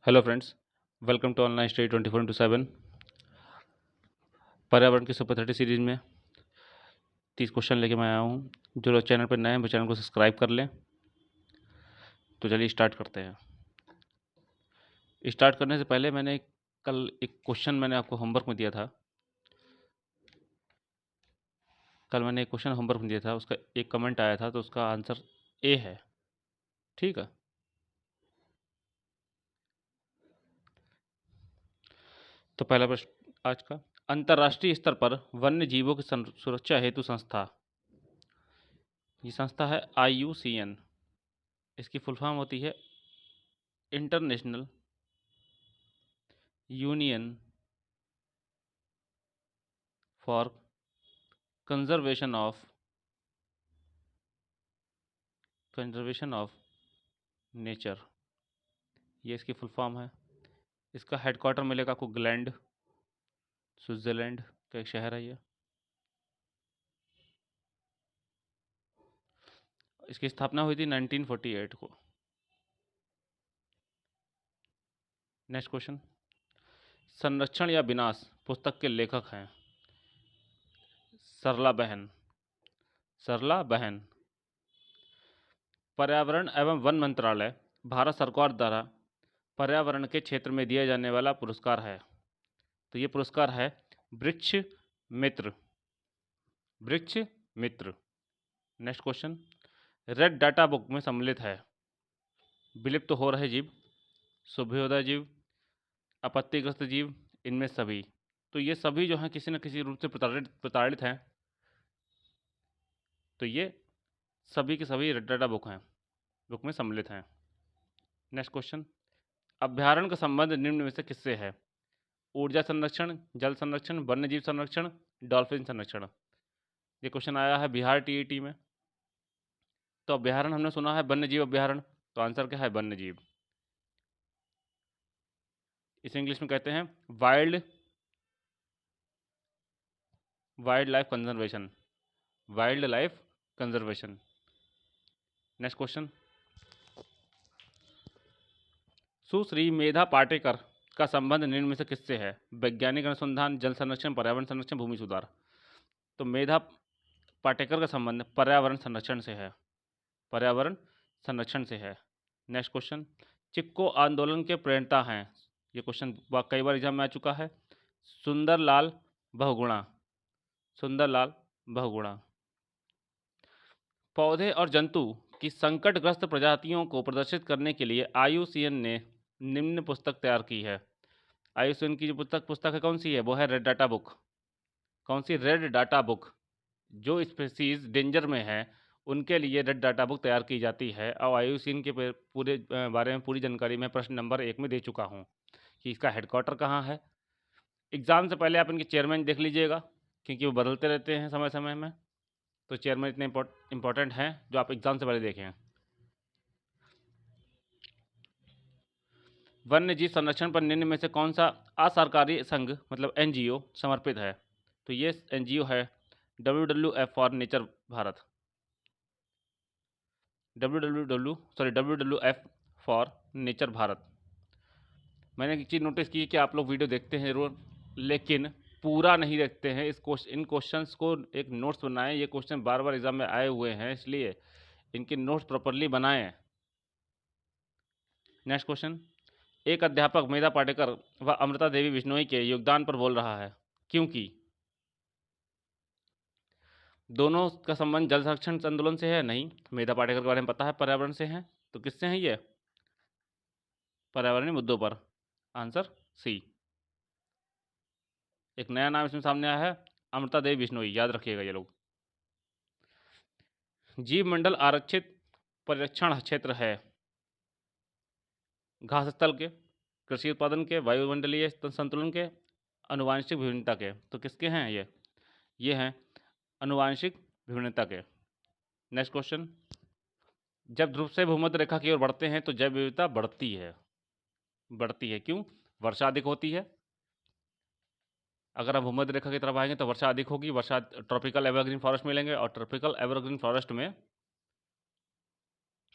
Hello friends, welcome to online study 24/7। पर्यावरण की super 30 series में 30 क्वेश्चन लेके मैं आया हूँ। जो लोग चैनल पर नए हैं वो चैनल को सब्सक्राइब कर लें। तो चलिए स्टार्ट करते हैं। स्टार्ट करने से पहले कल एक क्वेश्चन मैंने आपको होमवर्क में दिया था। कल मैंने एक क्वेश्चन होमवर्क में दिया था, उसका एक कमेंट आया था, तो उसका आंसर ए है। ठीक है, तो पहला प्रश्न आज का, अंतर्राष्ट्रीय स्तर पर वन्य जीवों की सुरक्षा हेतु संस्था, ये संस्था है IUCN। इसकी फुल फॉर्म होती है international union for conservation of nature, ये इसकी फुल फॉर्म है। इसका हेडक्वार्टर मिलेगा आपको ग्लैंड, स्विट्ज़रलैंड का एक शहर है ये। इसकी स्थापना हुई थी 1948 को। नेक्स्ट क्वेश्चन, संरक्षण या विनाश पुस्तक के लेखक हैं सरला बहन। पर्यावरण एवं वन मंत्रालय भारत सरकार द्वारा पर्यावरण के क्षेत्र में दिया जाने वाला पुरस्कार है। तो ये पुरस्कार है Vriksh Mitra. Next question, red data book में सम्मिलित है विलुप्त तो हो रहे जीव, शुभोदय जीव, आपत्तिग्रस्त जीव, इनमें सभी। तो ये सभी जो हैं किसी न किसी रूप से प्रताड़ित हैं। तो ये सभी के सभी रेड डाटा बुक में सम्मिलित हैं। नेक्स्ट क्वेश्चन, अभ्यारण्य का संबंध निम्न में से किससे है? ऊर्जा संरक्षण, जल संरक्षण, वन्यजीव संरक्षण, डॉल्फिन संरक्षण। ये क्वेश्चन आया है बिहार TET में। तो अभ्यारण्य हमने सुना है वन्यजीव अभ्यारण्य, तो आंसर क्या है? वन्यजीव। इसे इंग्लिश में कहते हैं wildlife conservation. Next question, Sushri Medha Patkar का संबंध निम्न में से किससे है? वैज्ञानिक अनुसंधान, जल संरक्षण, पर्यावरण संरक्षण, भूमि सुधार। तो मेधा पाटेकर का संबंध पर्यावरण संरक्षण से है। नेक्स्ट क्वेश्चन, चिपको आंदोलन के प्रणेता हैं, ये क्वेश्चन कई बार एग्जाम में आ चुका है, सुंदरलाल बहुगुणा। पौधे और जंतु की संकटग्रस्त प्रजातियों को प्रदर्शित करने के लिए IUCN ने निम्न पुस्तक तैयार की है। IUCN की जो पुस्तक है कौन सी है? वो है रेड डाटा बुक। कौन सी? Red data book. जो स्पेसीज डेंजर में है उनके लिए रेड डाटा बुक तैयार की जाती है। और IUCN के पूरे बारे में पूरी जानकारी मैं प्रश्न नंबर 1 में दे चुका हूँ कि इसका हेडक्वार्टर कहाँ है। एग्ज़ाम से पहले आप इनके चेयरमैन देख लीजिएगा, क्योंकि वो बदलते रहते हैं समय समय में। तो चेयरमैन इतने इंपॉर्टेंट हैं जो आप एग्ज़ाम से पहले देखें। वन्य जीव संरक्षण पर निम्न में से कौन सा असरकारी संघ मतलब NGO समर्पित है? तो ये NGO है WWF for nature Bharat. WWF for nature Bharat. मैंने एक चीज़ नोटिस की कि आप लोग वीडियो देखते हैं ज़रूर, लेकिन पूरा नहीं देखते हैं। इन क्वेश्चंस को एक नोट्स बनाएं। ये क्वेश्चन बार बार एग्जाम में आए हुए हैं, इसलिए इनके नोट्स प्रॉपरली बनाएं। नेक्स्ट क्वेश्चन, एक अध्यापक मेधा पाटेकर व अमृता देवी बिश्नोई के योगदान पर बोल रहा है, क्योंकि दोनों का संबंध जल संरक्षण आंदोलन से है? नहीं। मेधा पाटेकर के बारे में पता है, पर्यावरण से हैं। तो किससे हैं ये? पर्यावरणीय मुद्दों पर। Answer C। एक नया नाम इसमें सामने आया है, अमृता देवी बिश्नोई, याद रखिएगा ये लोग। जीव मंडल आरक्षित परिरक्षण क्षेत्र है घास स्थल के, कृषि उत्पादन के, वायुमंडलीय संतुलन के, अनुवांशिक विभिन्नता के। तो किसके हैं ये हैं अनुवांशिक विभिन्नता के। नेक्स्ट क्वेश्चन, जब ध्रुव से भूमध्य रेखा की ओर बढ़ते हैं तो जैव विविधता बढ़ती है। क्यों? वर्षा अधिक होती है। अगर हम भूमध्य रेखा की तरफ आएंगे तो वर्षा अधिक होगी, ट्रॉपिकल एवरग्रीन फॉरेस्ट मिलेंगे, और ट्रॉपिकल एवरग्रीन फॉरेस्ट में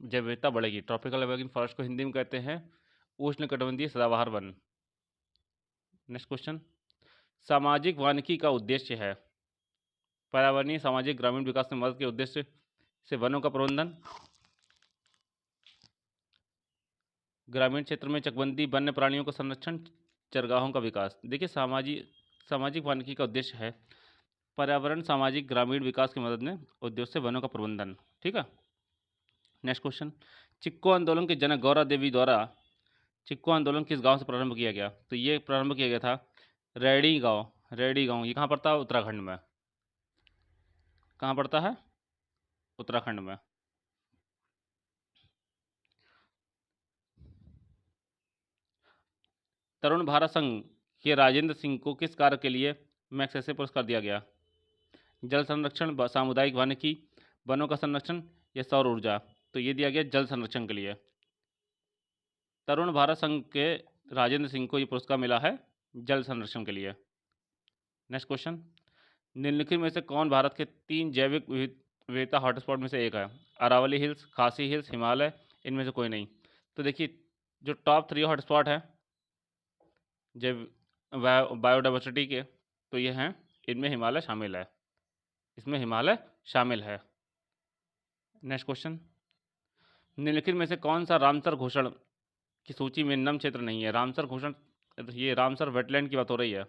जैव विविधता बढ़ेगी। ट्रॉपिकल एवरग्रीन फॉरेस्ट को हिंदी में कहते हैं उष्णकटिबंधीय सदाबहार वन। नेक्स्ट क्वेश्चन, सामाजिक वानिकी का उद्देश्य है पर्यावरणीय सामाजिक ग्रामीण विकास में मदद के उद्देश्य से वनों का प्रबंधन, ग्रामीण क्षेत्र में चकबंदी, वन्य प्राणियों का संरक्षण, चरगाहों का विकास। देखिए सामाजिक वानिकी का उद्देश्य है पर्यावरण सामाजिक ग्रामीण विकास की मदद में उद्देश्य से वनों का प्रबंधन। ठीक है। नेक्स्ट क्वेश्चन, चिक्को आंदोलन के जनक गौरा देवी द्वारा चिक्को आंदोलन किस गांव से प्रारंभ किया गया? तो ये प्रारंभ किया गया था रेडी गांव। ये कहाँ पड़ता है? उत्तराखंड में। कहाँ पड़ता है? उत्तराखंड में। तरुण भारत संघ के राजेंद्र सिंह को किस कार्य के लिए मैग्सेसे पुरस्कार दिया गया? जल संरक्षण, सामुदायिक वानिकी, वनों का संरक्षण या सौर ऊर्जा? तो ये दिया गया जल संरक्षण के लिए। तरुण भारत संघ के राजेंद्र सिंह को ये पुरस्कार मिला है जल संरक्षण के लिए। नेक्स्ट क्वेश्चन, निम्नलिखित में से कौन भारत के 3 जैविक विविधता हॉटस्पॉट में से एक है? अरावली हिल्स, खासी हिल्स, हिमालय, इनमें से कोई नहीं। तो देखिए जो टॉप 3 हॉटस्पॉट हैं जैव बायोडाइवर्सिटी के, तो ये हैं, इनमें हिमालय शामिल है, इसमें हिमालय शामिल है। नेक्स्ट क्वेश्चन, निम्नलिखित में से कौन सा रामसर घोषण की सूची में नम क्षेत्र नहीं है? रामसर घोषण, ये रामसर वेटलैंड की बात हो रही है।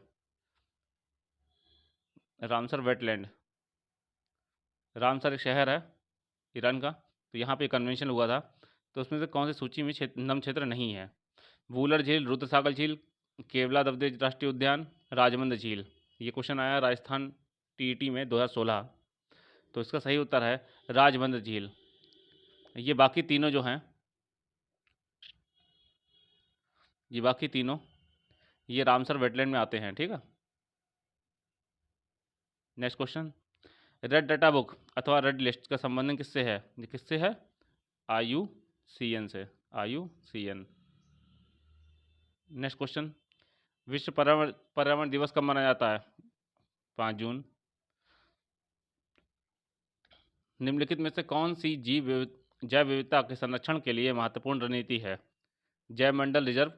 रामसर वेटलैंड, रामसर एक शहर है ईरान का, तो यहाँ पे कन्वेंशन हुआ था, तो उसमें से कौन सी सूची में नम क्षेत्र नहीं है? वूलर झील, रुद्रसागर झील, केवला दबदे राष्ट्रीय उद्यान, राजमंद झील। ये क्वेश्चन आया राजस्थान टीईटी में 2016, तो इसका सही उत्तर है राजमंद झील। ये बाकी तीनों जो हैं, ये बाकी तीनों ये रामसर वेटलैंड में आते हैं। ठीक है। Next question, red data book अथवा रेड लिस्ट का संबंध किससे है? ये किससे है? IUCN से, IUCN। नेक्स्ट क्वेश्चन, विश्व पर्यावरण दिवस कब मनाया जाता है? 5 जून। निम्नलिखित में से कौन सी जैव विविधता के संरक्षण के लिए महत्वपूर्ण रणनीति है? जैव मंडल रिजर्व,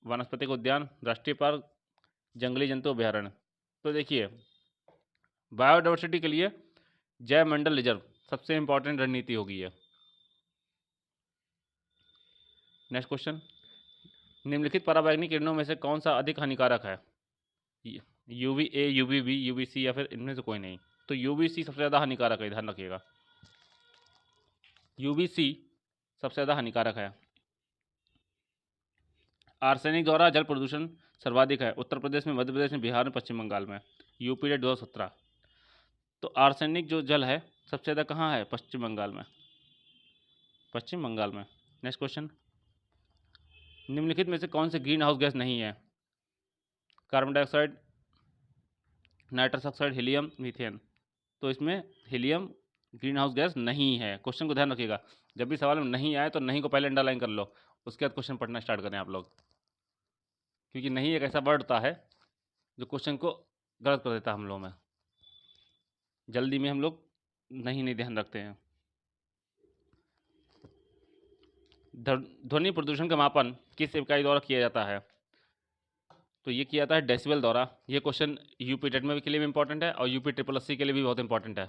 वनस्पतिक उद्यान, राष्ट्रीय पार्क, जंगली जंतु अभ्यारण्य। तो देखिए बायोडाइवर्सिटी के लिए जैव मंडल रिजर्व सबसे इंपॉर्टेंट रणनीति होगी है। नेक्स्ट क्वेश्चन, निम्नलिखित पराबैंगनी किरणों में से कौन सा अधिक हानिकारक है? UVA, UVB, UVC या फिर इनमें से कोई नहीं। तो UVC सबसे ज़्यादा हानिकारक है, ध्यान रखिएगा। UVC सबसे ज़्यादा हानिकारक है। आर्सेनिक द्वारा जल प्रदूषण सर्वाधिक है उत्तर प्रदेश में, मध्य प्रदेश में, बिहार में, पश्चिम बंगाल में। UP date 2017। तो आर्सेनिक जो जल है सबसे ज़्यादा कहाँ है? पश्चिम बंगाल में, पश्चिम बंगाल में। नेक्स्ट क्वेश्चन, निम्नलिखित में से कौन से ग्रीन हाउस गैस नहीं है? Carbon dioxide, nitrous oxide, helium, methane. तो इसमें हीलियम ग्रीन हाउस गैस नहीं है। क्वेश्चन को ध्यान रखिएगा, जब भी सवाल में नहीं आए तो नहीं को पहले अंडरलाइन कर लो, उसके बाद क्वेश्चन पढ़ना स्टार्ट करें आप लोग, क्योंकि नहीं एक ऐसा वर्ड होता है जो क्वेश्चन को गलत कर देता है हम लोगों में। जल्दी में हम लोग नहीं ध्यान रखते हैं। ध्वनि प्रदूषण का मापन किस इकाई द्वारा किया जाता है? तो ये किया जाता है डेसिबल द्वारा। ये क्वेश्चन यूपी टेट में के लिए भी इंपॉर्टेंट है और यूपी SSC के लिए भी बहुत इंपॉर्टेंट है,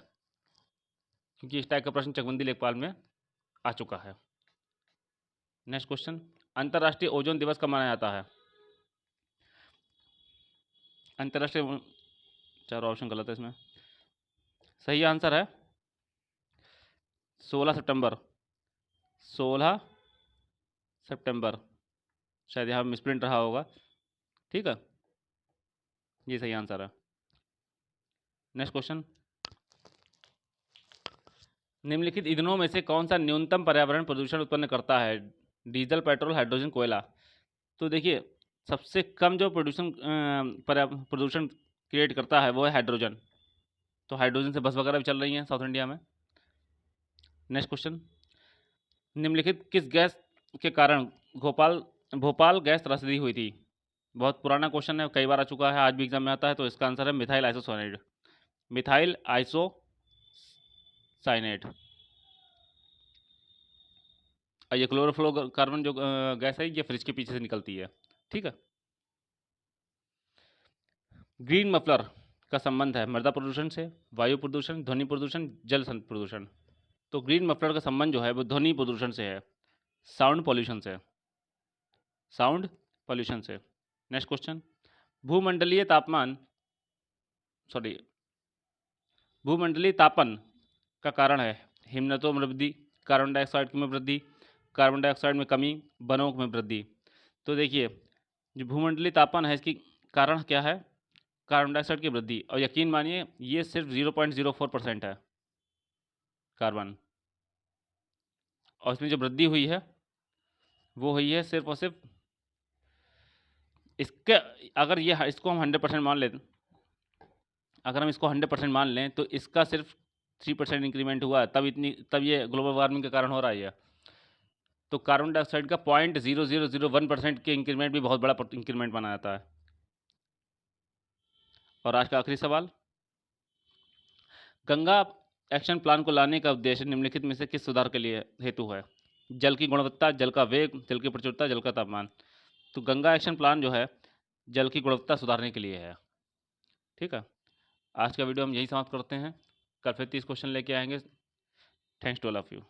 क्योंकि इस टाइप का प्रश्न चकबंदी लेखपाल में आ चुका है। नेक्स्ट क्वेश्चन, अंतर्राष्ट्रीय ओजोन दिवस कब मनाया जाता है? अंतर्राष्ट्रीय, 4 ऑप्शन गलत है इसमें। सही आंसर है 16 सितंबर। 16 सितंबर, शायद यहाँ मिसप्रिंट रहा होगा। ठीक है, ये सही आंसर है। नेक्स्ट क्वेश्चन, निम्नलिखित ईंधनों में से कौन सा न्यूनतम पर्यावरण प्रदूषण उत्पन्न करता है? डीजल, पेट्रोल, हाइड्रोजन, कोयला। तो देखिए सबसे कम जो प्रदूषण क्रिएट करता है वो है हाइड्रोजन। तो हाइड्रोजन से बस वगैरह भी चल रही हैं साउथ इंडिया में। नेक्स्ट क्वेश्चन, निम्नलिखित किस गैस के कारण भोपाल गैस त्रसित हुई थी? बहुत पुराना क्वेश्चन है, कई बार आ चुका है, आज भी एग्जाम में आता है। तो इसका आंसर है मिथाइल आइसोसाइनेट। Methyl isocyanate. और ये क्लोरोफ्लोरोकार्बन जो गैस है ये फ्रिज के पीछे से निकलती है। ठीक है। ग्रीन मफलर का संबंध है मृदा प्रदूषण से, वायु प्रदूषण, ध्वनि प्रदूषण, प्रदूषण। तो ग्रीन मफलर का संबंध जो है वो ध्वनि प्रदूषण से है, साउंड पॉल्यूशन से, साउंड पॉल्यूशन से। नेक्स्ट क्वेश्चन, भूमंडलीय तापमान सॉरी भूमंडलीय तापन का कारण है हिमनदों में वृद्धि, कार्बन डाइऑक्साइड में वृद्धि, कार्बन डाइऑक्साइड में कमी, वनों में वृद्धि। तो देखिए जो भूमंडलीय तापन है इसकी कारण क्या है, कार्बन डाइऑक्साइड की वृद्धि, और यकीन मानिए ये सिर्फ 0.04% है कार्बन, और इसमें जो वृद्धि हुई है वो हुई है सिर्फ और सिर्फ इसके, अगर ये इसको हम 100% मान लें, अगर हम इसको 100% मान लें तो इसका सिर्फ 3% इंक्रीमेंट हुआ है, तब ये ग्लोबल वार्मिंग के कारण हो रहा है ये। तो कार्बन डाइऑक्साइड का 0.0001% के इंक्रीमेंट भी बहुत बड़ा इंक्रीमेंट माना जाता है। और आज का आखिरी सवाल, गंगा एक्शन प्लान को लाने का उद्देश्य निम्नलिखित में से किस सुधार के लिए हेतु है? जल की गुणवत्ता, जल का वेग, जल की प्रचुरता, जल का तापमान। तो गंगा एक्शन प्लान जो है जल की गुणवत्ता सुधारने के लिए है। ठीक है, आज का वीडियो हम यही समाप्त करते हैं, कल फिर 30 क्वेश्चन लेके आएंगे। Thanks to all of you.